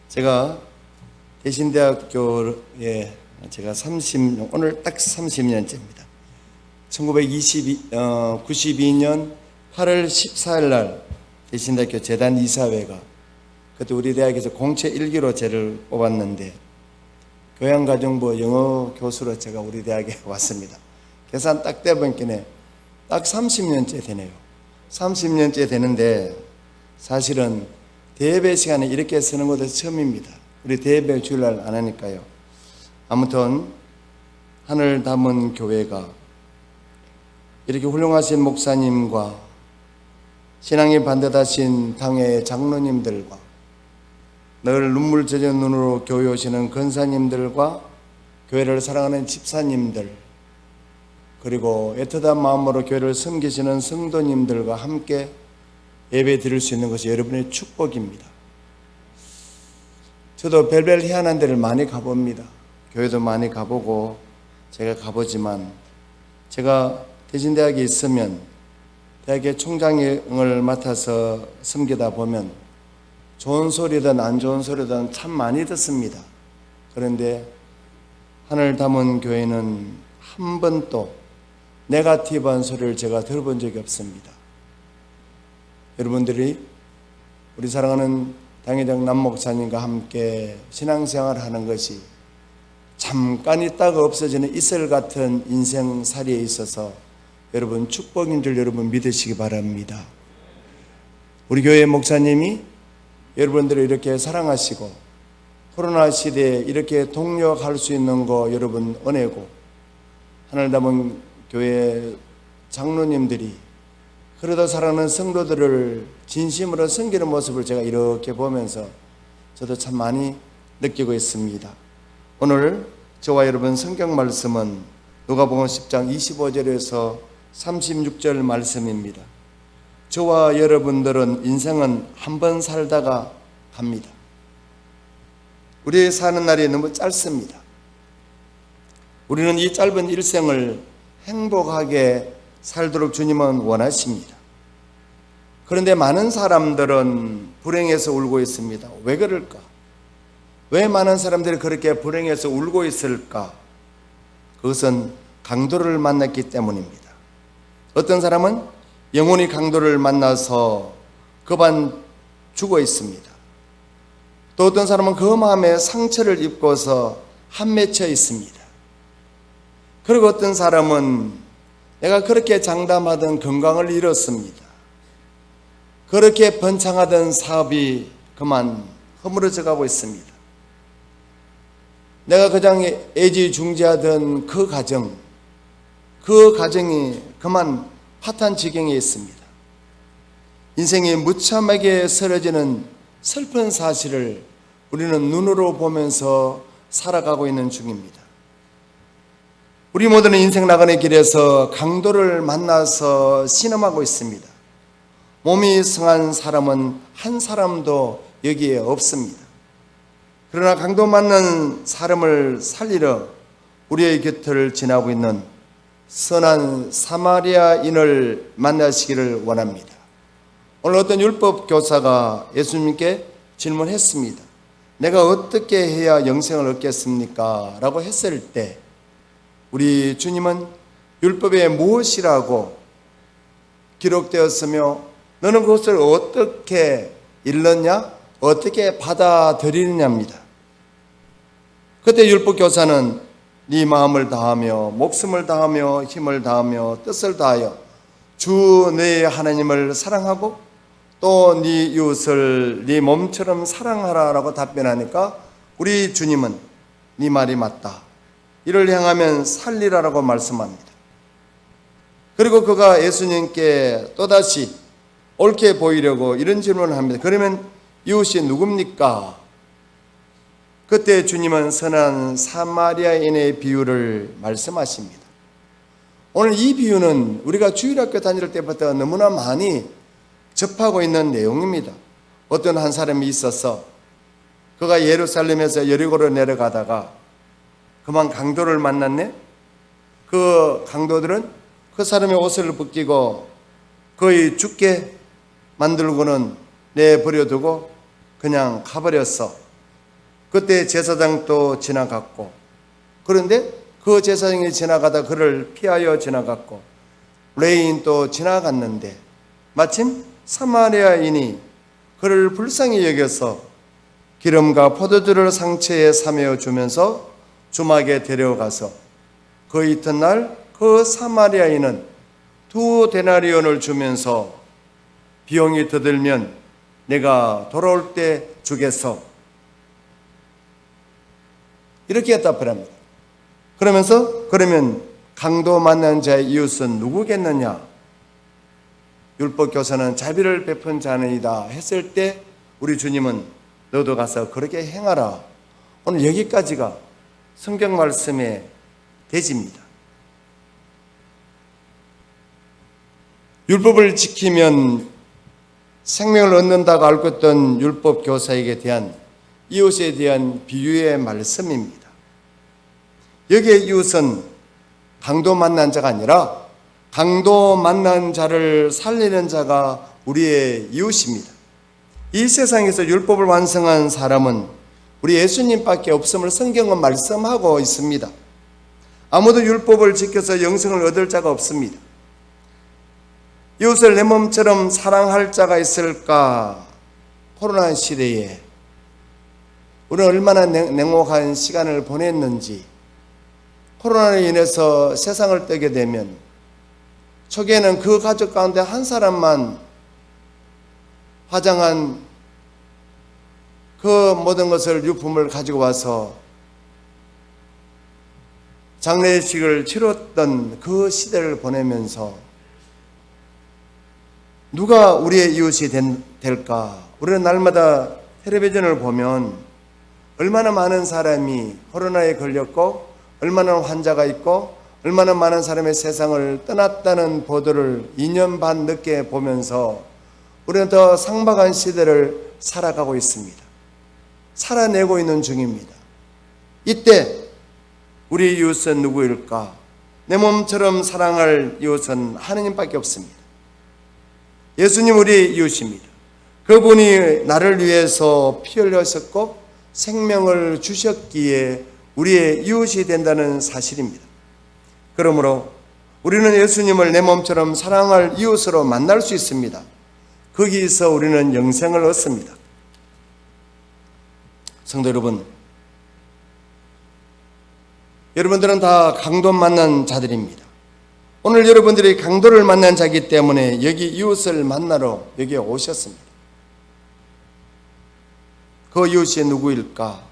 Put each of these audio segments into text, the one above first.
제가 대신대학교에 제가 오늘 딱 30년째입니다. 1992년 8월 14일 날 대신대학교 재단 이사회가 그때 우리 대학에서 공채 1기로 저를 뽑았는데 교양가정부 영어 교수로 제가 우리 대학에 왔습니다. 계산 딱 떼보니까 딱 30년째 되네요. 30년째 되는데 사실은 대예배 시간에 이렇게 쓰는 것도 처음입니다. 우리 대예배 주일날 안 하니까요. 아무튼 하늘 담은 교회가 이렇게 훌륭하신 목사님과 신앙이 반듯하신 당의 장로님들과 늘 눈물 젖은 눈으로 교회 오시는 권사님들과 교회를 사랑하는 집사님들 그리고 애틋한 마음으로 교회를 섬기시는 성도님들과 함께 예배 드릴 수 있는 것이 여러분의 축복입니다. 저도 별별 희한한 데를 많이 가봅니다. 교회도 많이 가보고 제가 가보지만 제가 대신대학에 있으면 대학의 총장을 맡아서 섬기다 보면 좋은 소리든 안 좋은 소리든 참 많이 듣습니다. 그런데 하늘 담은 교회는 한 번도 네거티브한 소리를 제가 들어본 적이 없습니다. 여러분들이 우리 사랑하는 당회장 남목사님과 함께 신앙생활을 하는 것이 잠깐 있다가 없어지는 이슬 같은 인생살이에 있어서 여러분 축복인 줄 여러분 믿으시기 바랍니다. 우리 교회 목사님이 여러분들을 이렇게 사랑하시고 코로나 시대에 이렇게 동력할 수 있는 거 여러분 은혜고 하늘 담은 교회 장로님들이 그러다 사랑하는 성도들을 진심으로 섬기는 모습을 제가 이렇게 보면서 저도 참 많이 느끼고 있습니다. 오늘 저와 여러분 성경 말씀은 누가복음 10장 25절에서 36절 말씀입니다. 저와 여러분들은 인생은 한 번 살다가 갑니다. 우리의 사는 날이 너무 짧습니다. 우리는 이 짧은 일생을 행복하게 살도록 주님은 원하십니다. 그런데 많은 사람들은 불행해서 울고 있습니다. 왜 그럴까? 왜 많은 사람들이 그렇게 불행해서 울고 있을까? 그것은 강도를 만났기 때문입니다. 어떤 사람은 영혼이 강도를 만나서 급한 죽어 있습니다. 또 어떤 사람은 그 마음에 상처를 입고서 한맺혀 있습니다. 그리고 어떤 사람은 내가 그렇게 장담하던 건강을 잃었습니다. 그렇게 번창하던 사업이 그만 허물어져 가고 있습니다. 내가 그냥 애지중지하던 그 가정이 그만 파탄지경에 있습니다. 인생이 무참하게 쓰러지는 슬픈 사실을 우리는 눈으로 보면서 살아가고 있는 중입니다. 우리 모두는 인생 나가는 길에서 강도를 만나서 신음하고 있습니다. 몸이 성한 사람은 한 사람도 여기에 없습니다. 그러나 강도 만난 사람을 살리러 우리의 곁을 지나고 있는 선한 사마리아인을 만나시기를 원합니다. 오늘 어떤 율법 교사가 예수님께 질문했습니다. 내가 어떻게 해야 영생을 얻겠습니까? 라고 했을 때 우리 주님은 율법에 무엇이라고 기록되었으며 너는 그것을 어떻게 읽느냐? 어떻게 받아들이느냐입니다. 그때 율법교사는 네 마음을 다하며 목숨을 다하며 힘을 다하며 뜻을 다하여 주 네 하나님을 사랑하고 또 네 이웃을 네 몸처럼 사랑하라 라고 답변하니까 우리 주님은 네 말이 맞다. 이를 향하면 살리라라고 말씀합니다. 그리고 그가 예수님께 또다시 옳게 보이려고 이런 질문을 합니다. 그러면 이웃이 누굽니까? 그때 주님은 선한 사마리아인의 비유를 말씀하십니다. 오늘 이 비유는 우리가 주일학교 다닐 때부터 너무나 많이 접하고 있는 내용입니다. 어떤 한 사람이 있어서 그가 예루살렘에서 여리고로 내려가다가 그만 강도를 만났네? 그 강도들은 그 사람의 옷을 벗기고 거의 죽게 만들고는 내버려두고 그냥 가버렸어. 그때 제사장도 지나갔고, 그런데 그 제사장이 지나가다 그를 피하여 지나갔고 레위인도 지나갔는데 마침 사마리아인이 그를 불쌍히 여겨서 기름과 포도주를 상처에 사며 주면서 주막에 데려가서 그 이튿날 그 사마리아인은 2데나리온을 주면서 비용이 더 들면 내가 돌아올 때 주겠소, 이렇게 답합니다. 그러면서 그러면 강도 만난 자의 이웃은 누구겠느냐? 율법교사는 자비를 베푼 자니이다 했을 때 우리 주님은 너도 가서 그렇게 행하라. 오늘 여기까지가 성경 말씀의 대지입니다. 율법을 지키면 생명을 얻는다고 알고 있던 율법교사에게 대한 이웃에 대한 비유의 말씀입니다. 여기에 이웃은 강도 만난 자가 아니라 강도 만난 자를 살리는 자가 우리의 이웃입니다. 이 세상에서 율법을 완성한 사람은 우리 예수님밖에 없음을 성경은 말씀하고 있습니다. 아무도 율법을 지켜서 영생을 얻을 자가 없습니다. 이웃을 내 몸처럼 사랑할 자가 있을까? 코로나 시대에 우리는 얼마나 냉혹한 시간을 보냈는지, 코로나로 인해서 세상을 떠게 되면 초기에는 그 가족 가운데 한 사람만 화장한 그 모든 것을 유품을 가지고 와서 장례식을 치렀던 그 시대를 보내면서 누가 우리의 이웃이 될까? 우리는 날마다 텔레비전을 보면 얼마나 많은 사람이 코로나에 걸렸고 얼마나 환자가 있고 얼마나 많은 사람의 세상을 떠났다는 보도를 2년 반 늦게 보면서 우리는 더 상박한 시대를 살아가고 있습니다. 살아내고 있는 중입니다. 이때 우리 이웃은 누구일까? 내 몸처럼 사랑할 이웃은 하느님밖에 없습니다. 예수님 우리의 이웃입니다. 그분이 나를 위해서 피 흘리셨고 생명을 주셨기에 우리의 이웃이 된다는 사실입니다. 그러므로 우리는 예수님을 내 몸처럼 사랑할 이웃으로 만날 수 있습니다. 거기서 우리는 영생을 얻습니다. 성도 여러분, 여러분들은 다 강도 만난 자들입니다. 오늘 여러분들이 강도를 만난 자이기 때문에 여기 이웃을 만나러 여기에 오셨습니다. 그 이웃이 누구일까?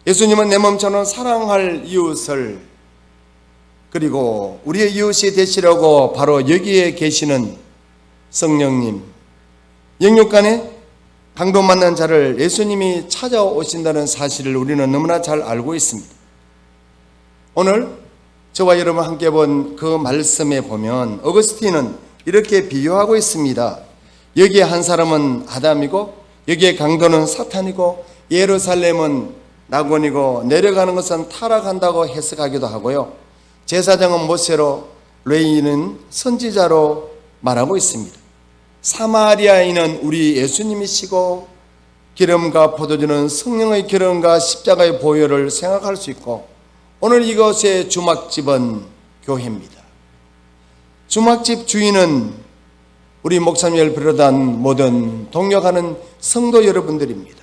예수님은 내 몸처럼 사랑할 이웃을, 그리고 우리의 이웃이 되시려고 바로 여기에 계시는 성령님, 영육간에 강도 만난 자를 예수님이 찾아오신다는 사실을 우리는 너무나 잘 알고 있습니다. 오늘 저와 여러분 함께 본 그 말씀에 보면 어거스틴은 이렇게 비유하고 있습니다. 여기에 한 사람은 아담이고 여기에 강도는 사탄이고 예루살렘은 낙원이고 내려가는 것은 타락한다고 해석하기도 하고요. 제사장은 모세로 레위인은 선지자로 말하고 있습니다. 사마리아인은 우리 예수님이시고 기름과 포도주는 성령의 기름과 십자가의 보혈을 생각할 수 있고 오늘 이것의 주막집은 교회입니다. 주막집 주인은 우리 목사님을 비롯한 모든 동역하는 성도 여러분들입니다.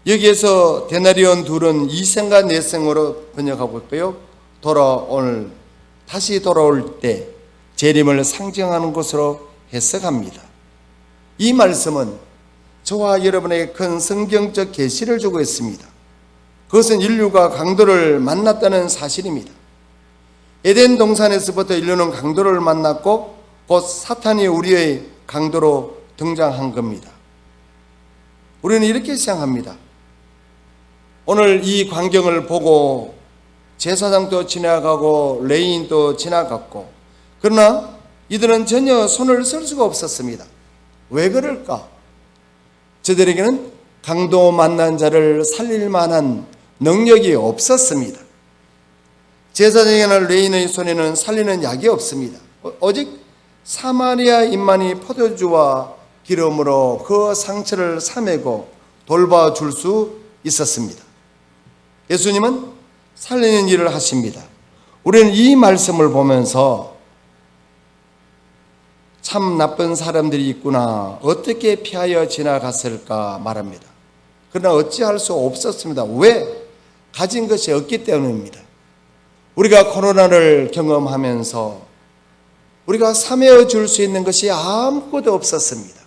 여기에서 데나리온 둘은 이생과 내생으로 번역하고 있고요. 다시 돌아올 때 재림을 상징하는 것으로 해석합니다. 이 말씀은 저와 여러분에게 큰 성경적 계시를 주고 있습니다. 그것은 인류가 강도를 만났다는 사실입니다. 에덴 동산에서부터 인류는 강도를 만났고 곧 사탄이 우리의 강도로 등장한 겁니다. 우리는 이렇게 생각합니다. 오늘 이 광경을 보고 제사장도 지나가고 레위인도 지나갔고, 그러나 이들은 전혀 손을 쓸 수가 없었습니다. 왜 그럴까? 저들에게는 강도 만난 자를 살릴 만한 능력이 없었습니다. 제사장이나 레위인의 손에는 살리는 약이 없습니다. 오직 사마리아인만이 포도주와 기름으로 그 상처를 사매고 돌봐줄 수 있었습니다. 예수님은 살리는 일을 하십니다. 우리는 이 말씀을 보면서 참 나쁜 사람들이 있구나, 어떻게 피하여 지나갔을까 말합니다. 그러나 어찌할 수 없었습니다. 왜? 가진 것이 없기 때문입니다. 우리가 코로나를 경험하면서 우리가 사매어 줄 수 있는 것이 아무것도 없었습니다.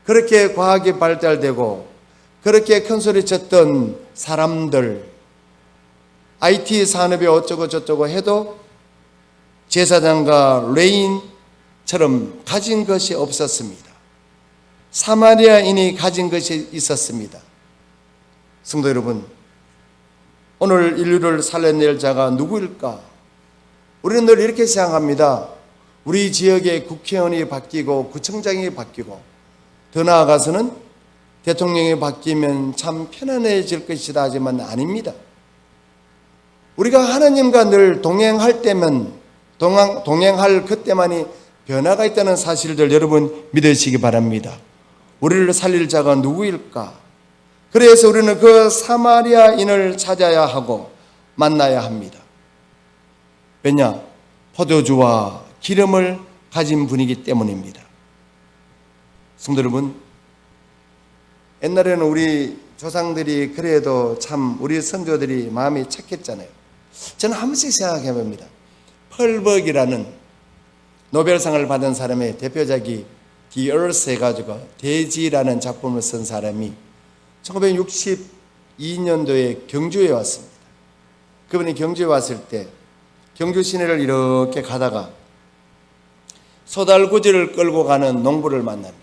그렇게 과학이 발달되고 그렇게 큰소리 쳤던 사람들, IT 산업이 어쩌고 저쩌고 해도 제사장과 레인처럼 가진 것이 없었습니다. 사마리아인이 가진 것이 있었습니다. 성도 여러분, 오늘 인류를 살려낼 자가 누구일까? 우리는 늘 이렇게 생각합니다. 우리 지역의 국회의원이 바뀌고 구청장이 바뀌고 더 나아가서는 대통령이 바뀌면 참 편안해질 것이다 하지만 아닙니다. 우리가 하나님과 늘 동행할 때면 동행할 그때만이 변화가 있다는 사실들 여러분 믿으시기 바랍니다. 우리를 살릴 자가 누구일까? 그래서 우리는 그 사마리아인을 찾아야 하고 만나야 합니다. 왜냐? 포도주와 기름을 가진 분이기 때문입니다. 성도 여러분, 옛날에는 우리 조상들이 그래도 참 우리 선조들이 마음이 착했잖아요. 저는 한 번씩 생각해 봅니다. 펄벅이라는 노벨상을 받은 사람의 대표작이 The Earth 해가지고 대지라는 작품을 쓴 사람이 1962년도에 경주에 왔습니다. 그분이 경주에 왔을 때 경주 시내를 이렇게 가다가 소달구지를 끌고 가는 농부를 만납니다.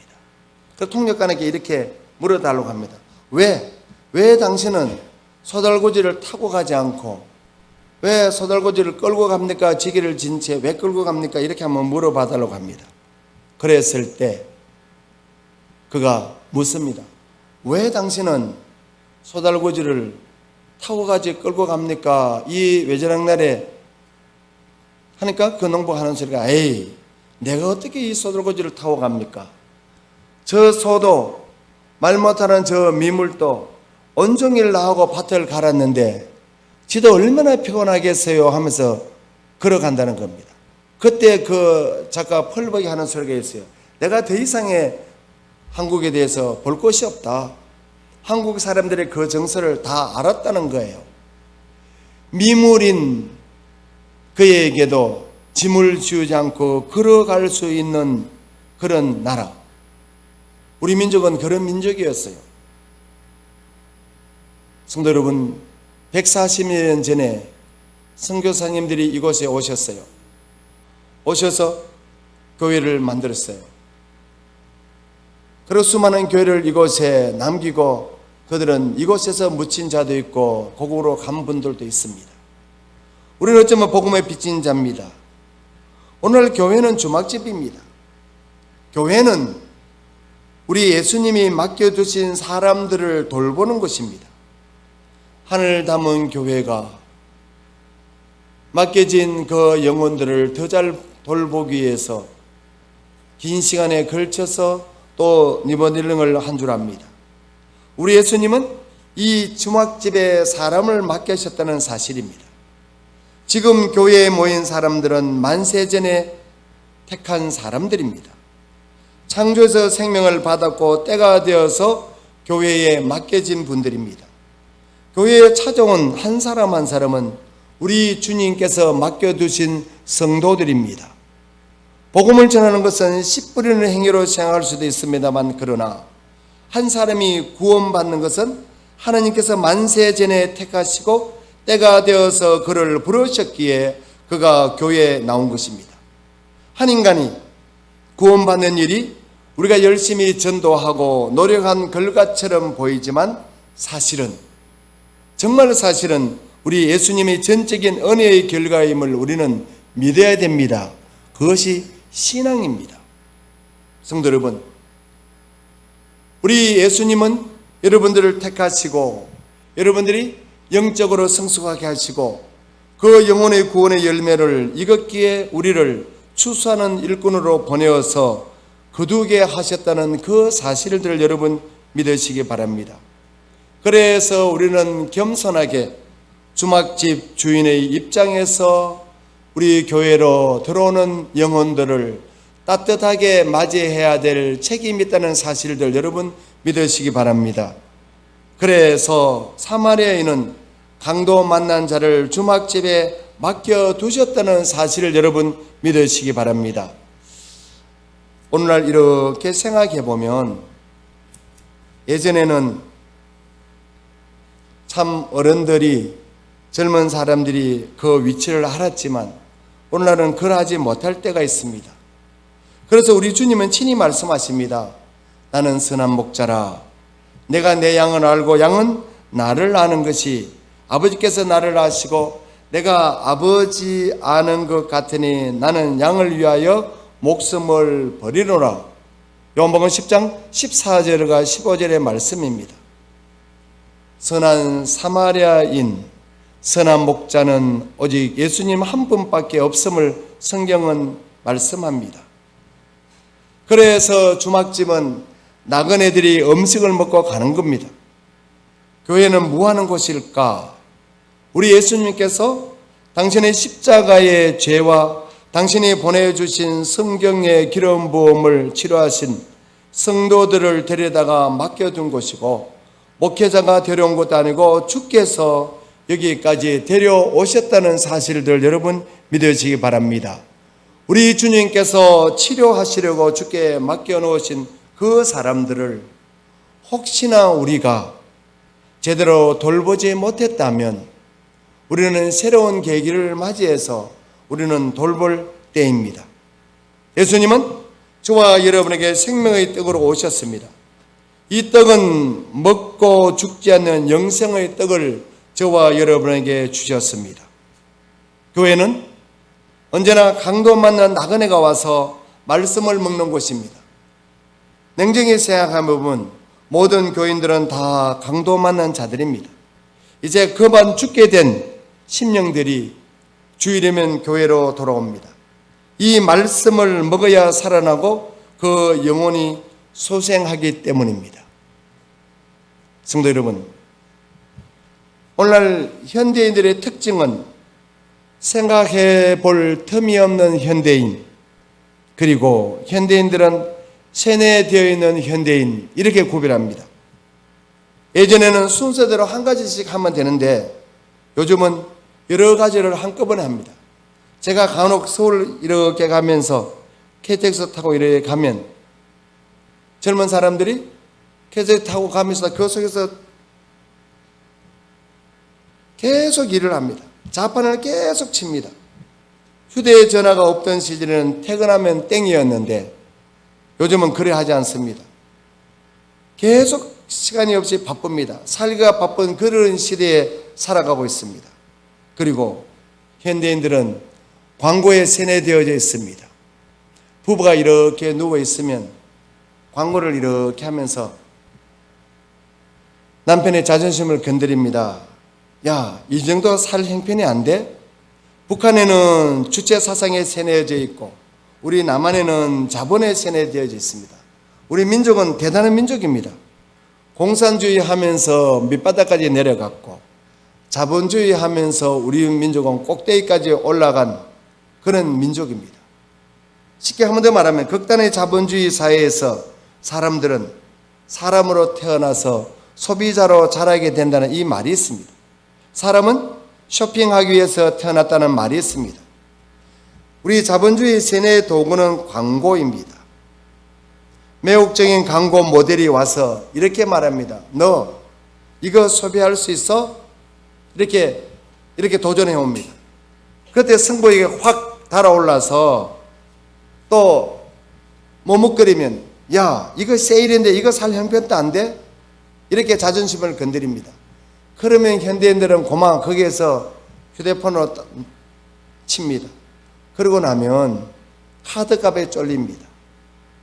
그 통역관에게 이렇게 물어달라고 합니다. 왜 당신은 소달구지를 타고 가지 않고 왜 소달구지를 끌고 갑니까? 지게를 진 채 왜 끌고 갑니까? 이렇게 한번 물어봐달라고 합니다. 그랬을 때 그가 묻습니다. 왜 당신은 소달구지를 타고 가지 끌고 갑니까? 이 외제락날에 하니까 그 농부가 하는 소리가 에이, 내가 어떻게 이 소달구지를 타고 갑니까? 저 소도 말 못하는 저 미물도 온종일 나하고 밭을 갈았는데 지도 얼마나 피곤하겠어요 하면서 걸어간다는 겁니다. 그때 그 작가 펄벅이 하는 소리가 있어요. 내가 더 이상의 한국에 대해서 볼 것이 없다. 한국 사람들의 그 정서를 다 알았다는 거예요. 미물인 그에게도 짐을 지우지 않고 걸어갈 수 있는 그런 나라. 우리 민족은 그런 민족이었어요. 성도 여러분, 140년 전에 선교사님들이 이곳에 오셨어요. 오셔서 교회를 만들었어요. 그리고 수많은 교회를 이곳에 남기고 그들은 이곳에서 묻힌 자도 있고 고국으로 간 분들도 있습니다. 우리는 어쩌면 복음의 빚진 자입니다. 오늘 교회는 주막집입니다. 교회는 우리 예수님이 맡겨두신 사람들을 돌보는 것입니다. 하늘 담은 교회가 맡겨진 그 영혼들을 더 잘 돌보기 위해서 긴 시간에 걸쳐서 또 리모델링을 한 줄 압니다. 우리 예수님은 이 주막집에 사람을 맡기셨다는 사실입니다. 지금 교회에 모인 사람들은 만세전에 택한 사람들입니다. 창조에서 생명을 받았고 때가 되어서 교회에 맡겨진 분들입니다. 교회에 찾아온 한 사람 한 사람은 우리 주님께서 맡겨두신 성도들입니다. 복음을 전하는 것은 씨 뿌리는 행위로 생각할 수도 있습니다만 그러나 한 사람이 구원받는 것은 하나님께서 만세전에 택하시고 때가 되어서 그를 부르셨기에 그가 교회에 나온 것입니다. 한 인간이 구원받는 일이 우리가 열심히 전도하고 노력한 결과처럼 보이지만 정말 사실은 우리 예수님의 전적인 은혜의 결과임을 우리는 믿어야 됩니다. 그것이 신앙입니다. 성도 여러분, 우리 예수님은 여러분들을 택하시고 여러분들이 영적으로 성숙하게 하시고 그 영혼의 구원의 열매를 이걷기에 우리를 추수하는 일꾼으로 보내어서 거두게 하셨다는 그 사실을 여러분 믿으시기 바랍니다. 그래서 우리는 겸손하게 주막집 주인의 입장에서 우리 교회로 들어오는 영혼들을 따뜻하게 맞이해야 될 책임이 있다는 사실들 여러분 믿으시기 바랍니다. 그래서 사마리아인은 강도 만난 자를 주막집에 맡겨두셨다는 사실을 여러분 믿으시기 바랍니다. 오늘날 이렇게 생각해 보면 예전에는 참 어른들이 젊은 사람들이 그 위치를 알았지만 오늘날은 그러하지 못할 때가 있습니다. 그래서 우리 주님은 친히 말씀하십니다. 나는 선한 목자라. 내가 내 양을 알고 양은 나를 아는 것이 아버지께서 나를 아시고 내가 아버지 아는 것 같으니 나는 양을 위하여 목숨을 버리노라. 요한복음 10장 14절과 15절의 말씀입니다. 선한 사마리아인, 선한 목자는 오직 예수님 한 분밖에 없음을 성경은 말씀합니다. 그래서 주막집은 나그네들이 음식을 먹고 가는 겁니다. 교회는 뭐 하는 곳일까? 우리 예수님께서 당신의 십자가의 죄와 당신이 보내주신 성경의 기름 부음을 치료하신 성도들을 데려다가 맡겨둔 곳이고 목회자가 데려온 것도 아니고 주께서 여기까지 데려오셨다는 사실들 여러분 믿으시기 바랍니다. 우리 주님께서 치료하시려고 주께 맡겨놓으신 그 사람들을 혹시나 우리가 제대로 돌보지 못했다면 우리는 새로운 계기를 맞이해서 우리는 돌볼 때입니다. 예수님은 저와 여러분에게 생명의 떡으로 오셨습니다. 이 떡은 먹고 죽지 않는 영생의 떡을 저와 여러분에게 주셨습니다. 교회는 언제나 강도 만난 나그네가 와서 말씀을 먹는 곳입니다. 냉정히 생각해보면 모든 교인들은 다 강도 만난 자들입니다. 이제 그만 죽게 된 심령들이 주일이면 교회로 돌아옵니다. 이 말씀을 먹어야 살아나고 그 영혼이 소생하기 때문입니다. 성도 여러분, 오늘날 현대인들의 특징은 생각해 볼 틈이 없는 현대인, 그리고 현대인들은 세뇌되어 있는 현대인, 이렇게 구별합니다. 예전에는 순서대로 한 가지씩 하면 되는데 요즘은 여러 가지를 한꺼번에 합니다. 제가 간혹 서울 이렇게 가면서 KTX 타고 이렇게 가면 젊은 사람들이 KTX 타고 가면서 그 속에서 계속 일을 합니다. 자판을 계속 칩니다. 휴대전화가 없던 시절에는 퇴근하면 땡이었는데 요즘은 그래 하지 않습니다. 계속 시간이 없이 바쁩니다. 살기가 바쁜 그런 시대에 살아가고 있습니다. 그리고 현대인들은 광고에 세뇌되어져 있습니다. 부부가 이렇게 누워 있으면 광고를 이렇게 하면서 남편의 자존심을 건드립니다. 야, 이 정도 살 형편이 안 돼? 북한에는 주체 사상에 세뇌되어 있고 우리 남한에는 자본에 세뇌되어져 있습니다. 우리 민족은 대단한 민족입니다. 공산주의 하면서 밑바닥까지 내려갔고 자본주의 하면서 우리 민족은 꼭대기까지 올라간 그런 민족입니다. 쉽게 한 번 더 말하면 극단의 자본주의 사회에서 사람들은 사람으로 태어나서 소비자로 자라게 된다는 이 말이 있습니다. 사람은 쇼핑하기 위해서 태어났다는 말이 있습니다. 우리 자본주의 세뇌의 도구는 광고입니다. 매혹적인 광고 모델이 와서 이렇게 말합니다. 너 이거 소비할 수 있어? 이렇게 도전해 옵니다. 그때 승부에게 확 달아올라서 또 머뭇거리면 야, 이거 세일인데 이거 살 형편도 안 돼? 이렇게 자존심을 건드립니다. 그러면 현대인들은 고만 거기에서 휴대폰으로 칩니다. 그러고 나면 카드값에 쫄립니다.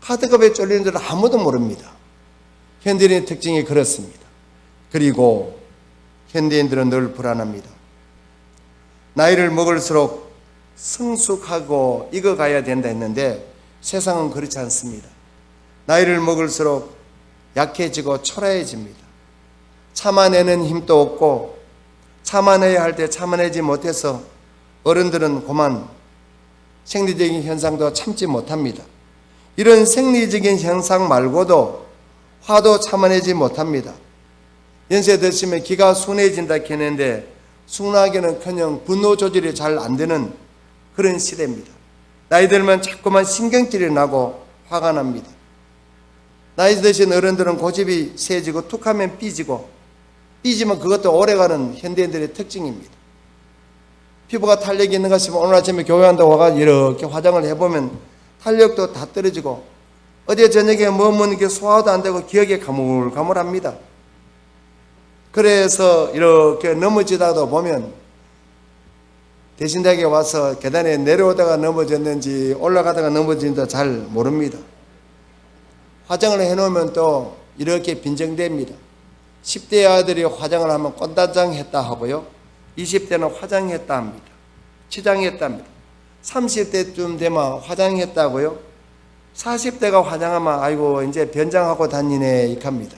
카드값에 쫄리는 줄은 아무도 모릅니다. 현대인의 특징이 그렇습니다. 그리고 현대인들은 늘 불안합니다. 나이를 먹을수록 성숙하고 익어가야 된다 했는데 세상은 그렇지 않습니다. 나이를 먹을수록 약해지고 초라해집니다. 참아내는 힘도 없고 참아내야 할 때 참아내지 못해서 어른들은 그만 생리적인 현상도 참지 못합니다. 이런 생리적인 현상 말고도 화도 참아내지 못합니다. 연세 드시면 기가 순해진다 했는데 순하기는커녕 분노 조절이 잘 안 되는 그런 시대입니다. 나이 들면 자꾸만 신경질이 나고 화가 납니다. 나이 드신 어른들은 고집이 세지고 툭하면 삐지고 삐지면 그것도 오래가는 현대인들의 특징입니다. 피부가 탄력이 있는 것 같으면 오늘 아침에 교회 한다고 와가지고 이렇게 화장을 해보면 탄력도 다 떨어지고 어제 저녁에 뭐 이렇게 소화도 안 되고 기억이 가물가물합니다. 그래서 이렇게 넘어지다도 보면 대신대학에 와서 계단에 내려오다가 넘어졌는지 올라가다가 넘어진다 잘 모릅니다. 화장을 해놓으면 또 이렇게 빈정됩니다. 10대 아들이 화장을 하면 꽃단장 했다 하고요. 20대는 화장했다 합니다. 치장했다 합니다. 30대쯤 되면 화장했다고요. 40대가 화장하면 아이고 이제 변장하고 다니네 이렇게 합니다.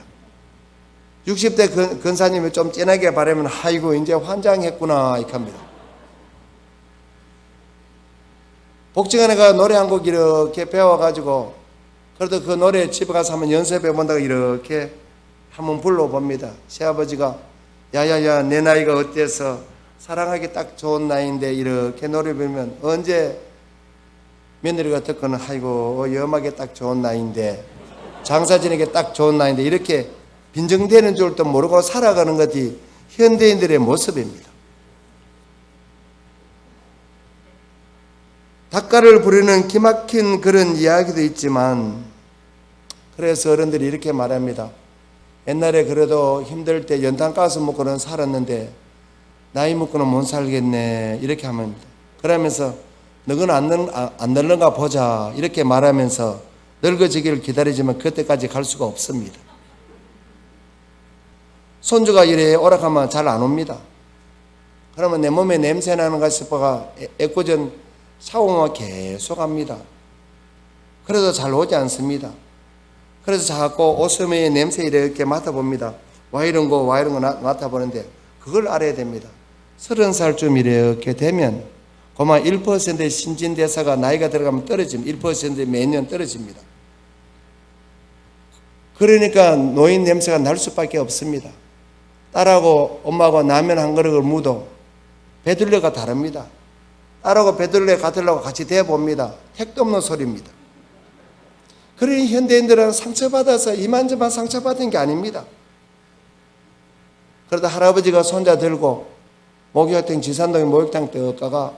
60대 근사님이 좀 진하게 바르면 아이고 이제 환장했구나 이렇게 합니다. 복지관에가 노래 한 곡 이렇게 배워가지고 그래도 그 노래 집에 가서 한번 연습해 본다고 이렇게 한번 불러봅니다. 새아버지가 야야야 내 나이가 어때서 사랑하기 딱 좋은 나이인데 이렇게 노래 부르면 언제 며느리가 듣고는 아이고 염하게 딱 좋은 나이인데 장사 지내기 딱 좋은 나이인데 이렇게 빈정대는 줄도 모르고 살아가는 것이 현대인들의 모습입니다. 닭가를 부리는 기막힌 그런 이야기도 있지만 그래서 어른들이 이렇게 말합니다. 옛날에 그래도 힘들 때 연탄 가스 먹고는 살았는데 나이 먹고는 못 살겠네 이렇게 합니다. 그러면서 너는 안 늙는가 보자 이렇게 말하면서 늙어지기를 기다리지만 그때까지 갈 수가 없습니다. 손주가 이래 오락하면 잘 안 옵니다. 그러면 내 몸에 냄새 나는 가 싶어가 애꿎은 샤워만 계속 합니다. 그래도 잘 오지 않습니다. 그래서 자꾸 옷소매의 냄새 이렇게 맡아봅니다. 와 이런 거 맡아보는데 그걸 알아야 됩니다. 30살쯤 이렇게 되면 그만 1%의 신진대사가 나이가 들어가면 떨어집니다. 1% 매년 떨어집니다. 그러니까 노인 냄새가 날 수밖에 없습니다. 딸하고 엄마하고 라면 한 그릇을 묻어 배둘레가 다릅니다. 딸하고 배둘레 같으려고 같이 대봅니다. 택도 없는 소리입니다. 그러니 현대인들은 상처받아서 이만저만 상처받은 게 아닙니다. 그러다 할아버지가 손자 들고 목욕탕 지산동에 목욕탕 떡 가가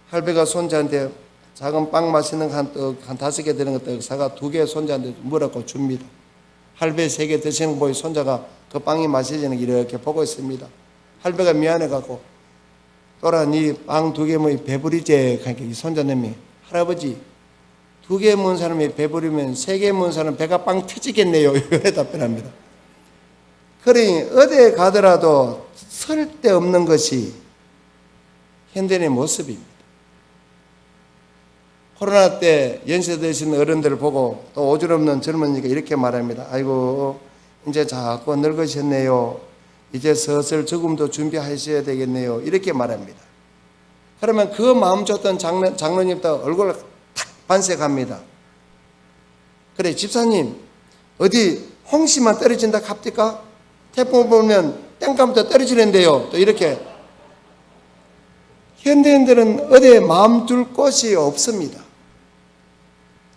할배가 손자한테 작은 빵 맛있는 한 5개 되는 거 떡 사가 2개 손자한테 물었고 줍니다. 할배 3개 드시는 거 보니 손자가 그 빵이 맛있는 게 이렇게 보고 있습니다. 할배가 미안해갖고 또라 니 빵 2개 뭐 배부리지? 그러니까 이 손자님이 할아버지 2개 먹은 사람이 배부리면 3개 먹은 사람 배가 빵 터지겠네요. 이렇게 답변합니다. 그러니 어디에 가더라도 쓸데없는 것이 현대인의 모습입니다. 코로나 때 연세 드신 어른들을 보고 또 오죽없는 젊은이가 이렇게 말합니다. 아이고 이제 자꾸 늙으셨네요. 이제 슬슬 죽음도 준비하셔야 되겠네요. 이렇게 말합니다. 그러면 그 마음 좋던 장로님도 얼굴을 탁 반색합니다. 그래 집사님 어디 홍시만 떨어진다 갑니까? 태풍 불면 땡감도 떨어지는데요. 또 이렇게 현대인들은 어디에 마음 둘 곳이 없습니다.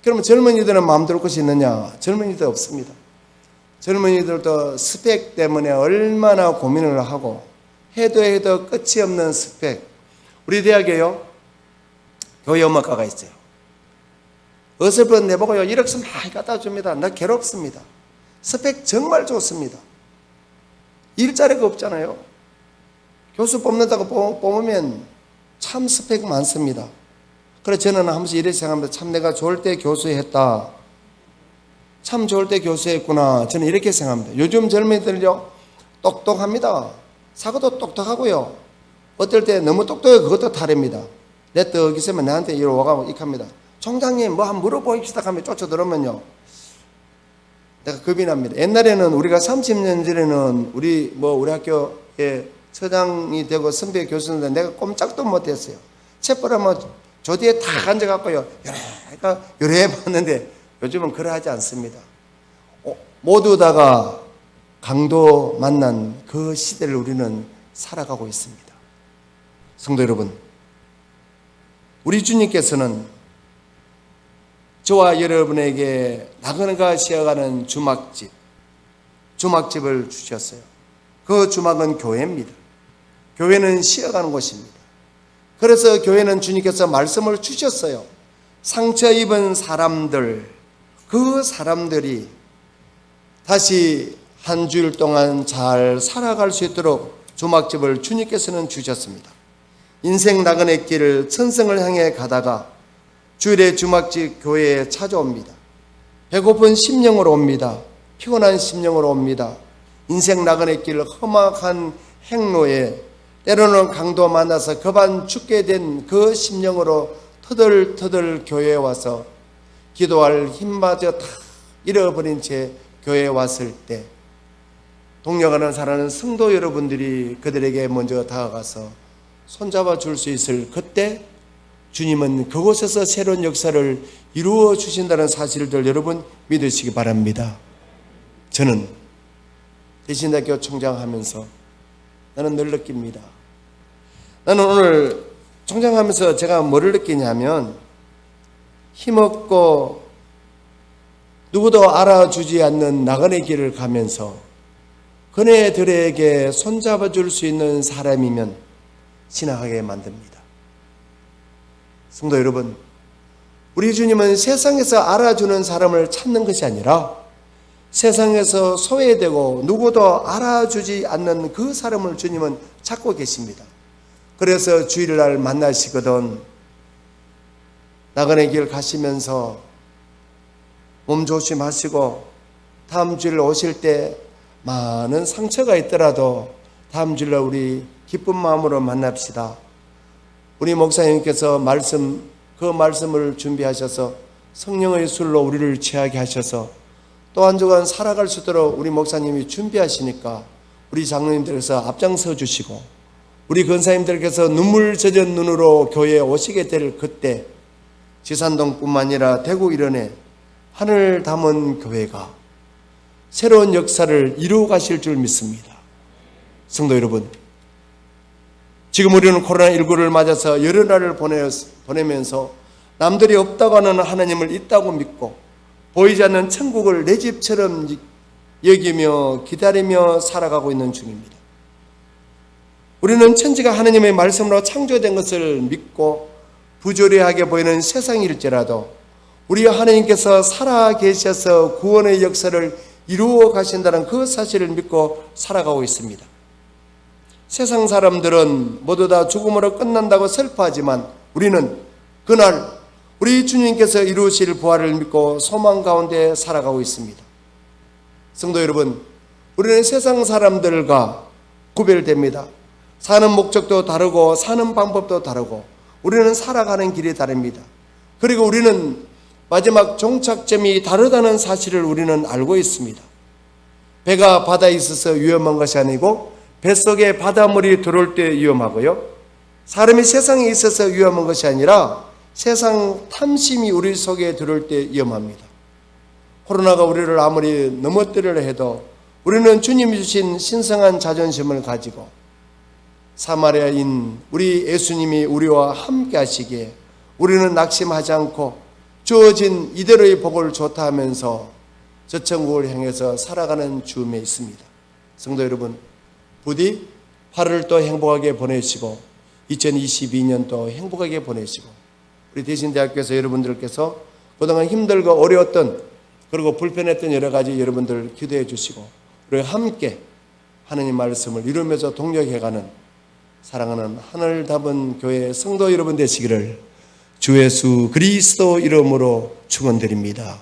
그러면 젊은이들은 마음 둘 곳이 있느냐? 젊은이들 없습니다. 젊은이들도 스펙 때문에 얼마나 고민을 하고 해도 끝이 없는 스펙. 우리 대학에요 교회 음악과가 있어요. 어설픈 내보고요 1억씩 많이 갖다 줍니다. 나 괴롭습니다. 스펙 정말 좋습니다. 일자리가 없잖아요. 교수 뽑는다고 뽑으면 참 스펙 많습니다. 그래서 저는 한 번씩 이렇게 생각합니다. 참 내가 좋을 때 교수했다. 참 좋을 때 교수했구나. 저는 이렇게 생각합니다. 요즘 젊은이들요 똑똑합니다. 사고도 똑똑하고요. 어떨 때 너무 똑똑해 그것도 다릅니다. 내 떡 있으면 나한테 이리 와가고 이렇게 합니다. 총장님 뭐 한번 물어보입시다 하면 쫓아들으면요 내가 겁이 납니다. 옛날에는 우리가 30년 전에는 우리 학교에 서장이 되고 선배 교수인데 내가 꼼짝도 못했어요. 책벌하면 조디에 다 앉아갖고요. 요래 봤는데 요즘은 그러하지 않습니다. 모두 다가 강도 만난 그 시대를 우리는 살아가고 있습니다. 성도 여러분, 우리 주님께서는 저와 여러분에게 나그네가 쉬어가는 주막집을 주셨어요. 그 주막은 교회입니다. 교회는 쉬어가는 곳입니다. 그래서 교회는 주님께서 말씀을 주셨어요. 상처 입은 사람들, 그 사람들이 다시 한 주일 동안 잘 살아갈 수 있도록 주막집을 주님께서는 주셨습니다. 인생 나그네 길을 천성을 향해 가다가 주일에 주막집 교회에 찾아옵니다. 배고픈 심령으로 옵니다. 피곤한 심령으로 옵니다. 인생 나그네 길 험악한 행로에 때로는 강도 만나서 급한 죽게 된 그 심령으로 터덜터덜 교회에 와서 기도할 힘마저 다 잃어버린 채 교회에 왔을 때 동력하는 사랑하는 성도 여러분들이 그들에게 먼저 다가가서 손잡아 줄 수 있을 그때 주님은 그곳에서 새로운 역사를 이루어 주신다는 사실들 여러분 믿으시기 바랍니다. 저는 대신대학교 총장하면서 나는 늘 느낍니다. 나는 오늘 총장하면서 제가 뭐를 느끼냐면 힘없고 누구도 알아주지 않는 나그네 길을 가면서 그네들에게 손잡아 줄 수 있는 사람이면 지나가게 만듭니다. 성도 여러분, 우리 주님은 세상에서 알아주는 사람을 찾는 것이 아니라 세상에서 소외되고 누구도 알아주지 않는 그 사람을 주님은 찾고 계십니다. 그래서 주일날 만나시거든 나그네 길 가시면서 몸 조심하시고 다음 주일 오실 때 많은 상처가 있더라도 다음 주일날 우리 기쁜 마음으로 만납시다. 우리 목사님께서 그 말씀을 준비하셔서 성령의 술로 우리를 취하게 하셔서 또 한 주간 살아갈 수 있도록 우리 목사님이 준비하시니까 우리 장로님들께서 앞장서 주시고 우리 권사님들께서 눈물 젖은 눈으로 교회에 오시게 될 그때 지산동뿐만 아니라 대구 일원에 하늘 담은 교회가 새로운 역사를 이루어 가실 줄 믿습니다. 성도 여러분, 지금 우리는 코로나19를 맞아서 여러 날을 보내면서 남들이 없다고 하는 하나님을 있다고 믿고 보이지 않는 천국을 내 집처럼 여기며 기다리며 살아가고 있는 중입니다. 우리는 천지가 하나님의 말씀으로 창조된 것을 믿고 부조리하게 보이는 세상일지라도 우리 하나님께서 살아계셔서 구원의 역사를 이루어 가신다는 그 사실을 믿고 살아가고 있습니다. 세상 사람들은 모두 다 죽음으로 끝난다고 슬퍼하지만 우리는 그날 우리 주님께서 이루실 부활을 믿고 소망 가운데 살아가고 있습니다. 성도 여러분, 우리는 세상 사람들과 구별됩니다. 사는 목적도 다르고 사는 방법도 다르고 우리는 살아가는 길이 다릅니다. 그리고 우리는 마지막 종착점이 다르다는 사실을 우리는 알고 있습니다. 배가 바다에 있어서 위험한 것이 아니고 뱃속에 바닷물이 들어올 때 위험하고요. 사람이 세상에 있어서 위험한 것이 아니라 세상 탐심이 우리 속에 들어올 때 위험합니다. 코로나가 우리를 아무리 넘어뜨리려 해도 우리는 주님이 주신 신성한 자존심을 가지고 사마리아인 우리 예수님이 우리와 함께 하시기에 우리는 낙심하지 않고 주어진 이대로의 복을 좋다 하면서 저 천국을 향해서 살아가는 주음에 있습니다. 성도 여러분, 부디 8월 또 행복하게 보내시고 2022년도 행복하게 보내시고 우리 대신대학교에서 여러분들께서 그동안 힘들고 어려웠던 그리고 불편했던 여러 가지 여러분들 기도해 주시고 우리 함께 하나님 말씀을 이루면서 동력해가는 사랑하는 하늘 담은 교회 성도 여러분 되시기를 주 예수 그리스도 이름으로 축원드립니다.